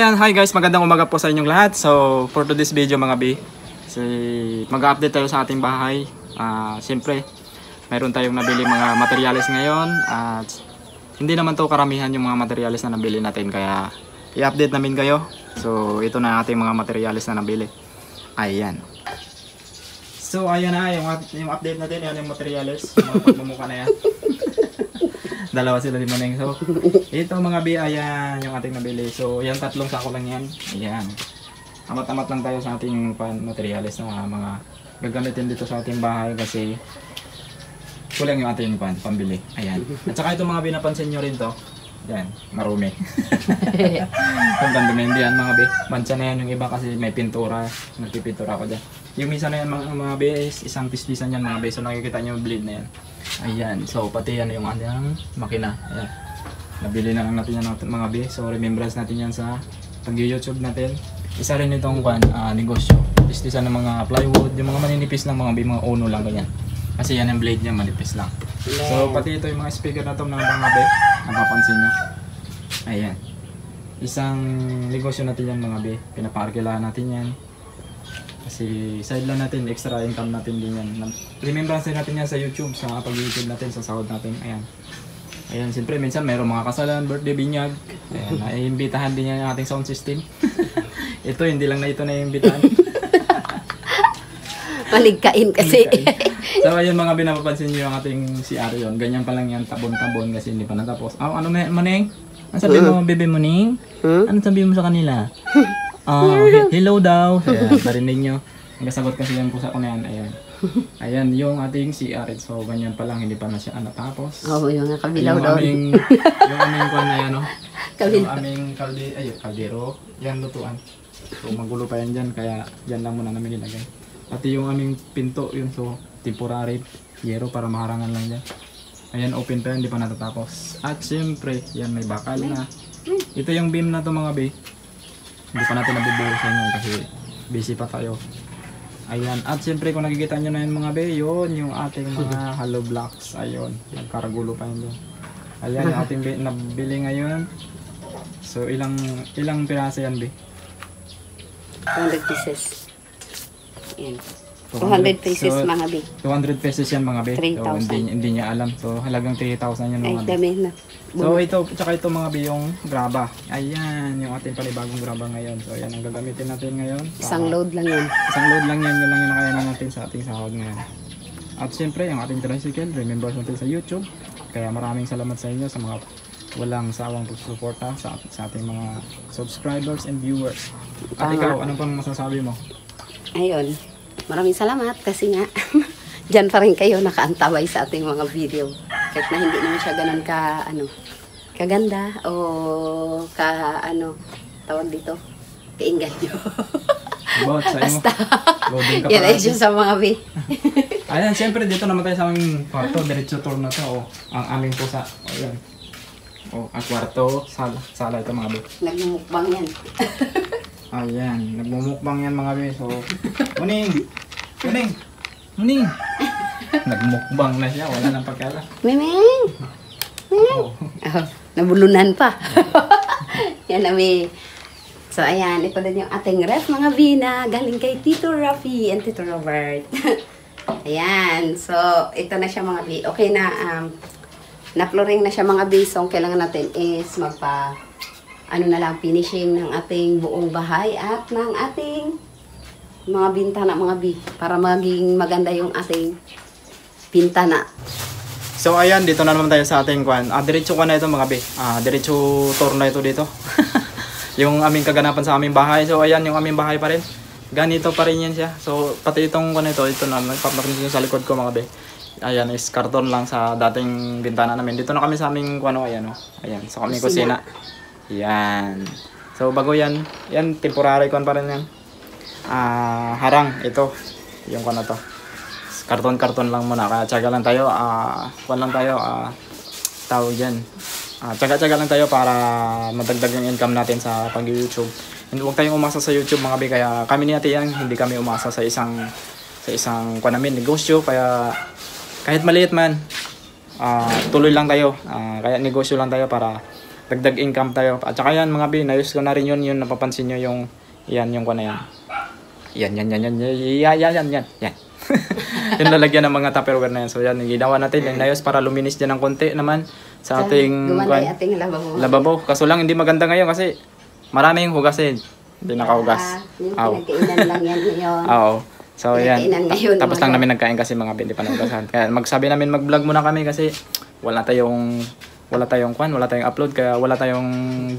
ayan, hi guys, magandang umaga po sa inyong lahat. So, for today's video mga B, mag-update tayo sa ating bahay. Siyempre, mayroon tayong nabili mga materials ngayon. At hindi naman to karamihan yung mga materials na nabili natin, kaya i-update namin kayo. So, ito na ating mga materials na nabili. Ayan. So, ayan na, yung update natin, yan yung materials. Mga pagmumukha na yan. Dalawa sila ni Maneng. So, ito mga B, ayan yung ating nabili. So, yan, tatlong sako lang yan. Ayan. Amat-amat lang tayo sa ating materials na mga gagamitin dito sa ating bahay kasi kulang yung ating pambili. Ayan. At saka ito mga B, napansin nyo rin to. Yan, marumi. Kung gandumindi yan mga B. Mansa na yan yung iba kasi may pintura. Nagpipintura ko dyan. Yung misa na yan mga B is isang pispisan yan mga B. So, nakikita nyo yung bleed na yan. Ayan, so pati yan yung ating makina. Ayan. Nabili na lang natin yan mga B. So remembrance natin yan sa pag-YouTube natin. Isa rin itong negosyo. Pistisa ng mga plywood, yung mga maninipis lang mga B, mga uno lang ganyan. Kasi yan yung blade niya, manipis lang. So pati ito yung mga speaker na ito ng mga B, napapansin nyo. Ayan. Isang negosyo natin yan mga B. Pinaparkilahan natin yan. Kasi side lang natin, extra income natin din yan. Remembrance natin yan sa YouTube, sa pag-YouTube natin, sa sahod natin. Ayan. Ayan, siyempre minsan mayroong mga kasalan, birthday, binyag. Ayan, naiimbitahan din yan yung ating sound system. Ito, hindi lang na ito naiimbitahan. Maligkain kasi. So ayun mga binapapansin nyo yung ating si Arion. Ganyan pa lang yan, tabon-tabon kasi hindi pa natapos. Ano Maneng? Ano sabi mo, bebe Maneng? Ano sabi mo sa kanila? Hello daw. Ayan, narinig nyo. Nagasagot kasi yung pusa ko na yan. Ayan. Ayan, yung ating CR. So, ganyan pa lang. Hindi pa na siya natapos. Oo, yung kabilaw daw. Yung aming kwan na yan, no? Yung aming kaldero. Yan, lutuan. So, magulo pa yan dyan. Kaya, dyan lang muna namin ilagay. Pati yung aming pinto, yun. So, temporary yero para maharangan lang dyan. Ayan, open pa yan. Hindi pa natatapos. At siyempre, yan, may bakal na. Ito yung beam na to mga bay. Hindi pa natin nabubuhusan yun kasi busy pa tayo. Ayan. At siyempre kung nakikita nyo na yun mga be, yun yung ating mga hollow blocks. Ayun. Nagkaragulo pa yun doon. Ayan yung ating nabili ngayon. So ilang piraso yan be? 200 pieces. Ayan. 200 pesos mga B. 200 pesos yan mga be. 3,000. So, hindi niya alam. So halagang 3,000 yan mga be. Ay, dami na. So ito, tsaka ito mga be, yung graba. Ayan, yung ating panibagong graba ngayon. So ayan ang gagamitin natin ngayon. Isang load lang yan. Isang load lang yan, yun lang yung nakayanan natin sa ating sahod ngayon. At siyempre, yung ating tricycle, remember natin sa YouTube. Kaya maraming salamat sa inyo sa mga walang sawang pagsusuporta sa ating mga subscribers and viewers. At ikaw, anong pang masasabi mo? Ayun. Maraming salamat kasi nga dyan pa rin kayo nakaantabay sa ating mga video. Kahit na hindi naman siya ganun kaganda o tawag dito, kainggan nyo. Basta, yan ay siya sa mga B. Ayan, siyempre dito naman tayo sa aming kwarto, diretso tour na to, ang aming pusa. Ayan. Ang kwarto, sala ito mga B. Nagmumukbang yan. Ayan, nagmumukbang yan mga be. So, Muning! Nagmukbang na siya, wala nang pagkala. Miming! Oh. Nabulunan pa. Yan na may. So, ayan, ito din yung ating ref mga Vina. Galing kay Tito Rafi and Tito Robert. Ayan, so, ito na siya mga B. Okay na, na-flooring na siya mga B. So, ang kailangan natin is na lang, finishing ng ating buong bahay at ng ating mga bintana mga B para maging maganda yung ating bintana. So ayan, dito na naman tayo sa ating kwan. Diretso ka na ito mga B. Diretso tour na ito dito. Yung aming kaganapan sa aming bahay. So ayan, yung aming bahay pa rin. Ganito pa rin yan siya. So pati itong kwan ito na nagpapakin sa likod ko mga B. Ayan, is karton lang sa dating bintana namin. Dito na kami sa aming kwan, ayan o. Ayan, sa aming kusina. Yan. So bago yan temporary kon pa rin yan. Harang ito. Yung kon na to. Karton lang muna. Kaya tsaga lang tayo. Tawag diyan. Tsaga lang tayo para madagdag yung income natin sa pag-YouTube. Huwag tayong umasa sa YouTube mga bi. Kaya kami ni Ate Yang, hindi kami umasa sa isang kon namin negosyo. Kaya kahit maliit man, tuloy lang tayo. Kaya negosyo lang tayo para dagdag income tayo. At saka yan mga bi, nayos ko na rin yun napapansin nyo yung yung kuha na yan. Yan. Yung lalagyan ng mga Tupperware na yan. So yan, ginawa natin yung nayos para luminis dyan ng konti naman sa ating Gumanay ating lababo. lababo. Kaso lang hindi maganda ngayon kasi maraming hugasin. Hindi nakahugas. Yung pinagkainan lang yan ngayon. Oo. So yan. Pinagkainan ngayon, Tapos lang namin nagkain kasi mga hindi pa nahugasan. Kaya magsabi namin mag-vlog muna kami kasi wala tayong upload, kaya wala tayong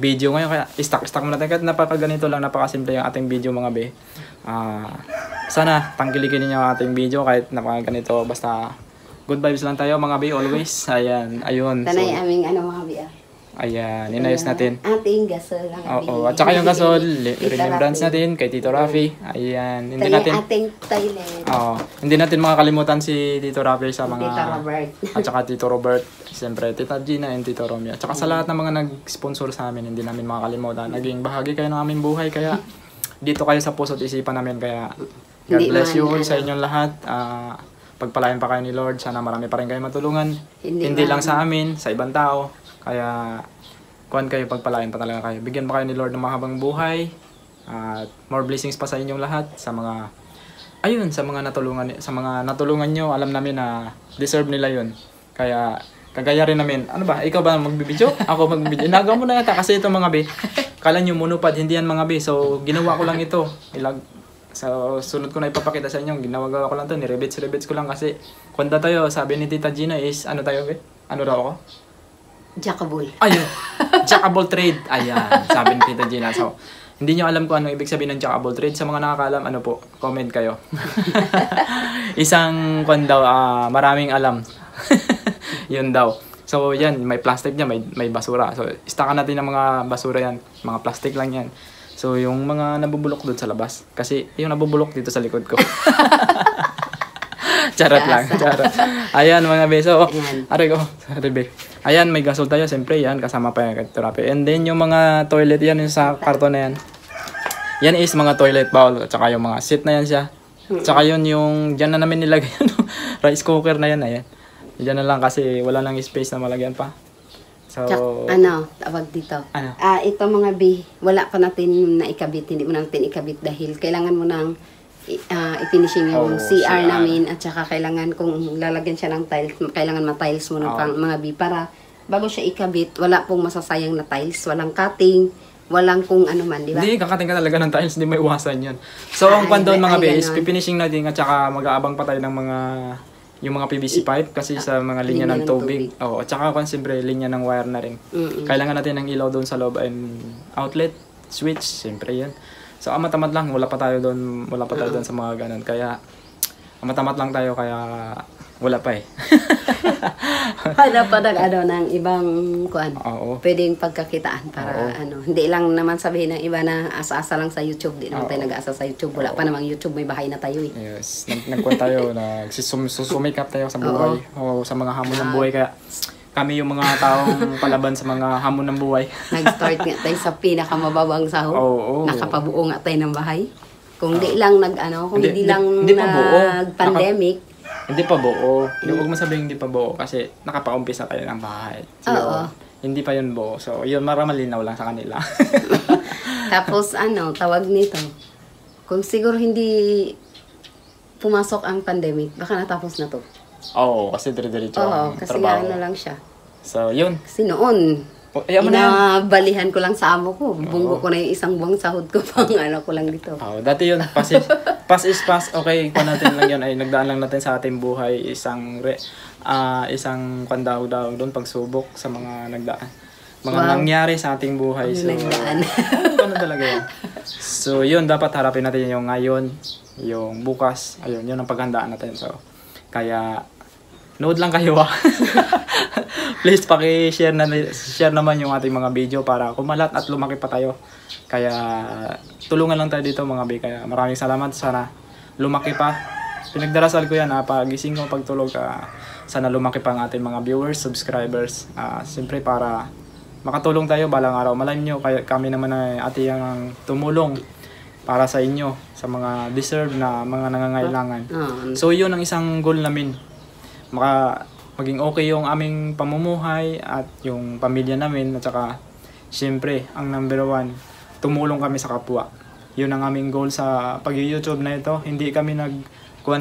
video ngayon, kaya stock muna tayo. Kahit napakaganito lang, napakasimple yung ating video mga be. Sana tangkilikin niyo yung ating video kahit napakaganito, basta good vibes lang tayo mga be always. Ayun. Tanay aming mga biya. Ayan, inayos natin. Ating gasol lang. Oo, at saka yung gasol, remembrance natin kay Tito Rafi. Ayan, hindi natin ating toilet. hindi natin makakalimutan si Tito Rafi sa mga Tito Robert. at saka Tito Robert, siyempre Tita Gina and Tito Romeo. At saka sa lahat ng mga nag-sponsor sa amin, hindi namin makakalimutan. Naging bahagi kayo ng aming buhay, kaya dito kayo sa puso't isipan namin, kaya God bless you all sa inyong lahat. Pagpalain pa kayo ni Lord, sana marami pa rin kayo matulungan. Hindi lang sa amin, sa ibang tao. Kaya kuhan kayo, pagpalain pa talaga kayo. Bigyan pa kayo ni Lord ng mahabang buhay. At more blessings pa sa inyong lahat, sa mga natulungan nyo. Alam namin na deserve nila yun. Kaya kagaya rin namin. Ano ba? Ikaw ba magbibideo? Ako magbibideo. Inagaw mo na yata kasi ito mga be. Kala nyo monopod, hindi yan mga be. So ginawa ko lang ito. So sunod ko na ipapakita sa inyo. Ginawa ko lang ito. Ni-rebits ko lang kasi kwenta tayo. Sabi ni Tita Gina is ano tayo be? Ano raw ako? Jackable. Ayun. Jackable trade. Ayan. Sabi ni Tita Gina. So, hindi nyo alam kung ano ibig sabihin ng jackable trade. Sa mga nakakaalam, ano po, comment kayo. Isang maraming alam. Yun daw. So, yan. May plastic niya, may basura. So, istakan natin ng mga basura yan. Mga plastic lang yan. So, yung mga nabubulok doon sa labas. Kasi, yung nabubulok dito sa likod ko. Charot lang. Charot. Ayan mga be. So, aray ko. Sorry be. Ayan, may gasol tayo. Siyempre yan. Kasama pa yung therapy. And then yung mga toilet yan. Yung sa karton na yan. Yan is mga toilet bowl. At saka yung mga seat na yan siya. At saka yun yung dyan na namin nilagay. Rice cooker na yan. Ayan. Dyan na lang kasi wala nang space na malagyan pa. So, tawag dito. Ito mga B, wala pa natin na ikabit. Hindi mo natin ikabit dahil kailangan mo nang i-finishing yung CR namin at saka kailangan kung lalagyan siya ng tiles, kailangan ma-tiles mo ng mga B para bago siya ikabit, wala pong masasayang na tiles, walang cutting, walang kung ano man, di ba? Hindi, kakating ka talaga ng tiles, hindi may iwasan yun. So, ang pandon mga base, pifinishing natin at saka mag-aabang pa tayo ng yung mga PVC pipe kasi sa mga linya ng tubig. At saka siyempre linya ng wire na rin. Kailangan natin ng ilaw doon sa loob and outlet, switch, siyempre yan. So, amatamat lang. Wala pa tayo doon sa mga ganun. Kaya, amatamat lang tayo. Kaya, wala pa eh. Para pa ng ibang kuan. Pwedeng pagkakitaan para Hindi lang naman sabihin ng iba na asa-asa lang sa YouTube. Di naman tayo nag-asa sa YouTube. Wala pa namang YouTube. May bahay na tayo eh. Yes. Nagkuhan tayo. Susumikap tayo sa buhay. O sa mga hamon ng buhay. Kaya, kami yung mga taong palaban sa mga hamon ng buhay. Nag-start nga tayo sa pinakamababang sahod. Nakapabuo nga tayo ng bahay. Kung di lang hindi lang nag-pandemic. Hindi pa buo. Huwag mo sabihin hindi pa buo kasi nakapaumpisa tayo ng bahay. So, hindi pa yun buo. So, yun malinaw lang sa kanila. Tapos tawag nito. Kung siguro hindi pumasok ang pandemic, baka natapos na to. Kasi dire-diretso ang kasi trabaho. lang siya. So, yun. Kasi noon, inabalihan ko lang sa amo ko. Bunggo ko na yung isang buwang sahod ko pang ko lang dito. Dati yun. Pass is pass. Okay, kung natin lang yun ay nagdaan lang natin sa ating buhay isang daw doon pagsubok sa mga nagdaan. Mga nangyari sa ating buhay. So, nagdaan. Ano talaga yun. So, yun. Dapat harapin natin yung ngayon, yung bukas. Ayun, yun ang paghandaan natin. So, kaya nood lang kayo Please paki-share naman yung ating mga video para kumalat at lumaki pa tayo. Kaya tulungan lang tayo dito mga bay. Kaya maraming salamat. Sana lumaki pa. Pinagdarasal ko yan pagising ko, pagtulog sana lumaki pa ang ating mga viewers, subscribers. Siyempre para makatulong tayo balang araw. Malalim nyo, kami naman ay atiyang tumulong para sa inyo, sa mga deserve na mga nangangailangan. So yun ang isang goal namin. Maging okay yung aming pamumuhay at yung pamilya namin at saka Siyempre, ang number one, tumulong kami sa kapwa. Yun ang aming goal sa pag-YouTube na ito. Hindi kami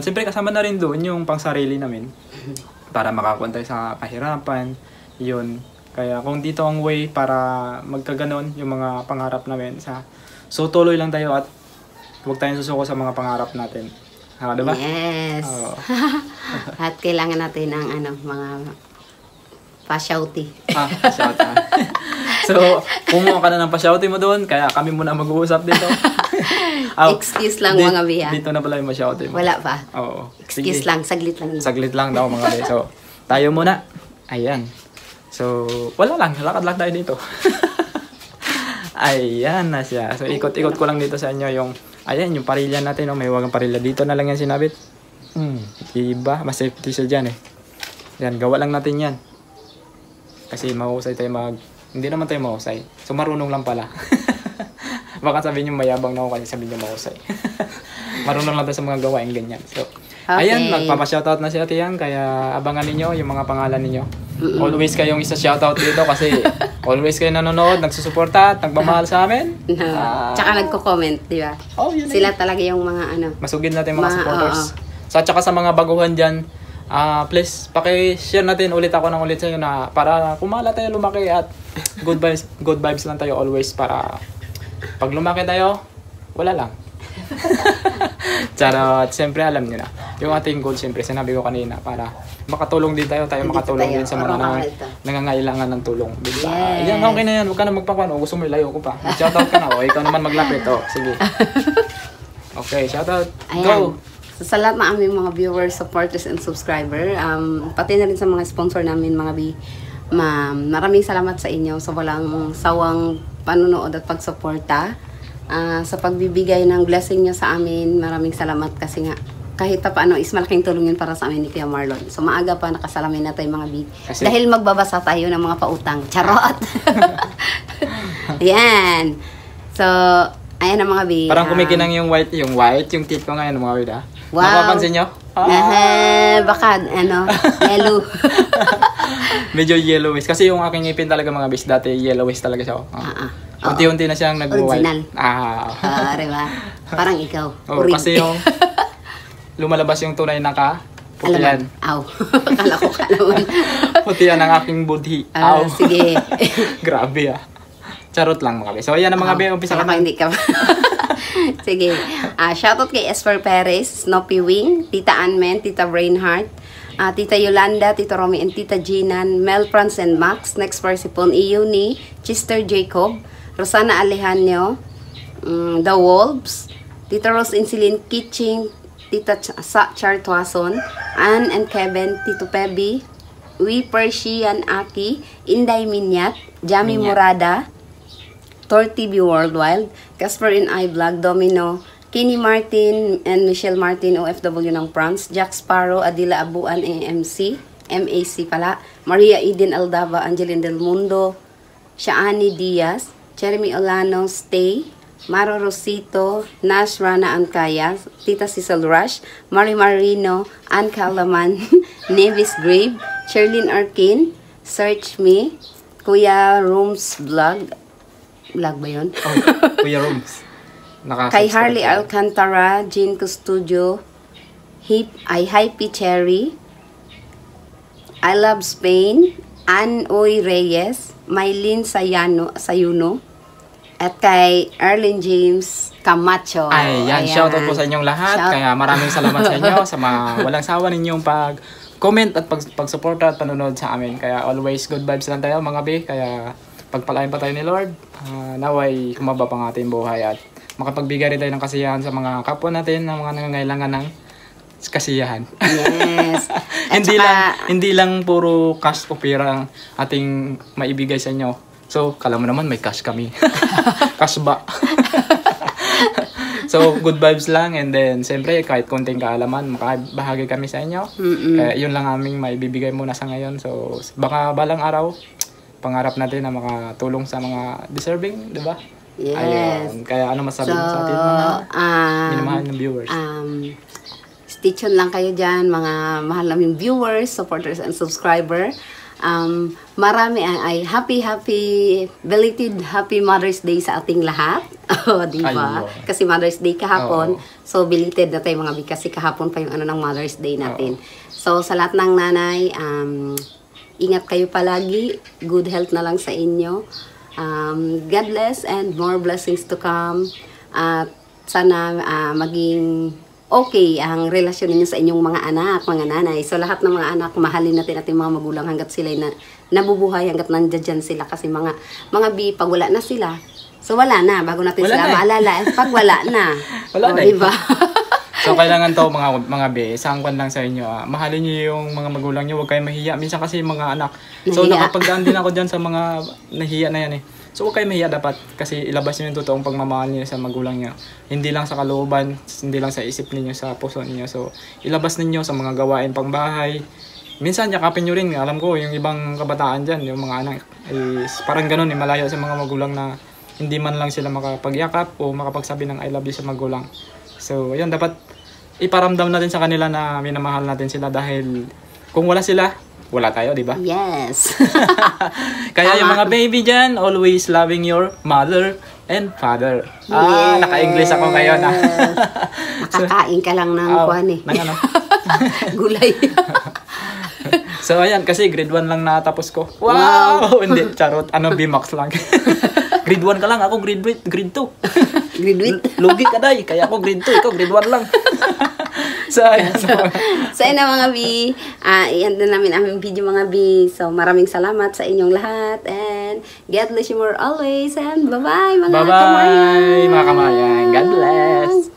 siyempre kasama na rin doon yung pangsarili namin para makakuha tayo sa kahirapan. Yun. Kaya kung dito ang way para magkaganon yung mga pangarap namin so tuloy lang tayo at huwag tayong susuko sa mga pangarap natin. Diba? Yes. Oo. At kailangan natin ng mga pa-shouty. Shout out. So, kumuha ka na ng pa-shouty mo doon, kaya kami muna mag-uusap dito. Excuse lang mga biya. Dito na pala yung ma-shouty mo. Wala pa. Oo. Excuse lang, saglit lang. Saglit lang daw mga biya. So, tayo muna. Ayan. So, wala lang. Lakad lang tayo dito. Ayan na siya. So, ikot-ikot ko lang dito sa inyo yung parilya natin. May wagang parilya. Dito na lang yan sinabit. Diba? Mas safety siya dyan eh. Yan, gawa lang natin yan. Kasi mahusay tayo hindi naman tayo mahusay. So, marunong lang pala. Baka sabihin nyo mayabang na ako kasi sabihin nyo mahusay. Marunong lang tayo sa mga gawain ganyan. So, ayan, magpapa-shoutout na si Ate Yang. Kaya abangan ninyo yung mga pangalan ninyo. Always kayong isa-shoutout dito kasi always kayo nanonood, nagsusuporta at nagmamahal sa amin. Tsaka nagko-comment, di ba? Yun Sila talaga yung mga masugid natin mga supporters. So, at saka sa mga baguhan dyan, please, paki-share natin ulit ako ng ulit sa inyo na para kumala tayo lumaki at good vibes lang tayo always para pag lumaki tayo, wala lang. Charot, siyempre alam niyo na. Yung ating goal, siyempre, sinabi ko kanina, para makatulong din tayo makatulong din sa mga nangangailangan ng tulong. Diba? Yes. Yan, okay na yan. Huwag ka na magpapano. Gusto mo ilayo ko pa. Shoutout ka na. O, ikaw naman maglapit. Sige. Okay, shoutout. Go! So, sa lahat ng aming mga viewers, supporters, and subscriber, pati na rin sa mga sponsor namin, mga maraming salamat sa inyo sa walang sawang panunood at pagsuporta. Sa pagbibigay ng blessing nyo sa amin, maraming salamat kasi nga kahit pa paano is malaking tulong yun para sa amin ni Kuya Marlon. So maaga pa nakasalamin na tayo mga dahil magbabasa tayo ng mga pautang. Charot! Yan. So, ayan ang mga parang kumikinang yung white, yung teeth ko ngayon mga bida. Wow. Napapansin nyo? Baka, yellow. Medyo yellowish. Kasi yung aking ngipin talaga mga bis, dati yellowish talaga siya. Unti-unti na siyang nag-white. Original. Diba? Parang ikaw. Kasi yung lumalabas yung tunay na putihan. Kala ko naman. Putihan ang aking budhi. Sige. Grabe Charot lang mga bis. So ayan ang mga bis. Umpisa ka na. Hindi ka. Sige. Shoutout kay Esper Perez, Snoopy Wing, Tita Anmen, Tita Brainheart, Tita Yolanda, Tita Romy, and Tita Ginan, Mel Franz and Max, Next Persipon, Iuni, Chester Jacob, Rosana Alejandro, The Wolves, Tita Rose Insilin Kitching, Tita Char Tuason, Ann and Kevin, Tito Pebi, Persian Aki, Inday Minyat, Jami Murada, Tor TV Worldwide, Casper in iVlog, Domino, Kenny Martin and Michelle Martin, OFW ng France, Jack Sparrow, Adila Abuan, AMC, MAC pala, Maria Eden Aldaba, Angeline Del Mundo, Shaani Diaz, Jeremy Olano, Stay, Maro Rosito, Nash Rana Ancaya, Tita Cecil Rush, Mari Marino, Ann Calaman, Nevis Grave, Sherlyn Arkin, Search Me, Kuya Rooms Vlog ba yun? Kuya Rooms. Kay Harley Alcantara, Jean Custodio, Hype Cherry, I Love Spain, Ann Oy Reyes, Mylene Sayuno, at kay Erlyn James Camacho. Ayan, shoutout po sa inyong lahat. Kaya maraming salamat sa inyo sa mga walang sawa ninyong pag-comment at pag-suporta at panonood sa amin. Kaya always good vibes lang tayo mga be. Kaya pagpalain pa tayo ni Lord. Naway kumaba pang ating buhay at makapagbigay rin tayo ng kasiyahan sa mga kapwa natin na mga nangangailangan ng kasiyahan. Yes. hindi lang puro cash o pera ang ating maibigay sa inyo. So, kala mo naman may cash kami. Cash ba? So, good vibes lang and then siyempre kahit konting kaalaman makabahagi kami sa inyo. Kaya yun lang aming maibibigay muna sa ngayon. So, baka balang araw pangarap natin na makatulong sa mga deserving, di ba? Yes. Ayun. Kaya ano masabi mo sa atin mga minamahal ng viewers? Stay tuned lang kayo dyan, mga mahal naming viewers, supporters, and subscriber. Marami ay happy belated happy Mother's Day sa ating lahat. Oh, di ba? Ayun. Kasi Mother's Day kahapon. Oo. So belated na tayo mga bi kasi kahapon pa yung ano ng Mother's Day natin. So sa lahat ng nanay, ingat kayo palagi. Good health na lang sa inyo. God bless and more blessings to come. At sana maging okay ang relasyon ninyo sa inyong mga anak, mga nanay. So lahat ng mga anak, mahalin natin ating mga magulang hanggat sila nabubuhay, hanggat nandiyan sila. Kasi mga bi, pag wala na sila, so wala na. Bago natin Wala sila na eh. maalala, pag wala na. Wala na eh. Diba? So kailangan to mga be, isang kwan lang sa inyo. Mahalin niyo yung mga magulang niyo, huwag kayong mahiya. Minsan kasi yung mga anak. So Nahiya. nakapagdaan din ako diyan sa mga nahiya na yan eh. So huwag kayong mahiya dapat kasi ilabas niyo yung totoong pagmamahal niyo sa magulang niyo. Hindi lang sa kalooban, hindi lang sa isip niyo, sa puso niyo. So ilabas ninyo sa mga gawain pangbahay. Minsan yakapin niyo rin, alam ko yung ibang kabataan diyan, yung mga anak is parang ganoon eh, malayo sa mga magulang na hindi man lang sila makapagyakap o makapagsabi ng I love you sa magulang. So, yun, dapat iparamdam natin sa kanila na minamahal natin sila dahil kung wala sila, wala tayo, di ba? Yes. Kaya yung Tama. mga baby dyan, always loving your mother and father. Yes. Naka-English ako ngayon. Nakakain ka lang ng kuwan eh. Ng ano? Gulay. So, ayan, kasi grade 1 lang natapos ko. Wow! Hindi, charot. B-max lang. Grade 1 ka lang, ako grade 2. Graduate. Lugi ka, day. Kaya ako grade 2, ikaw grade 1 lang. So, ayan. So, yun na mga bi. Iyan na namin aming video mga bi. So, maraming salamat sa inyong lahat. And God bless you more always. And bye-bye mga Bye-bye, mga kamayan. God bless.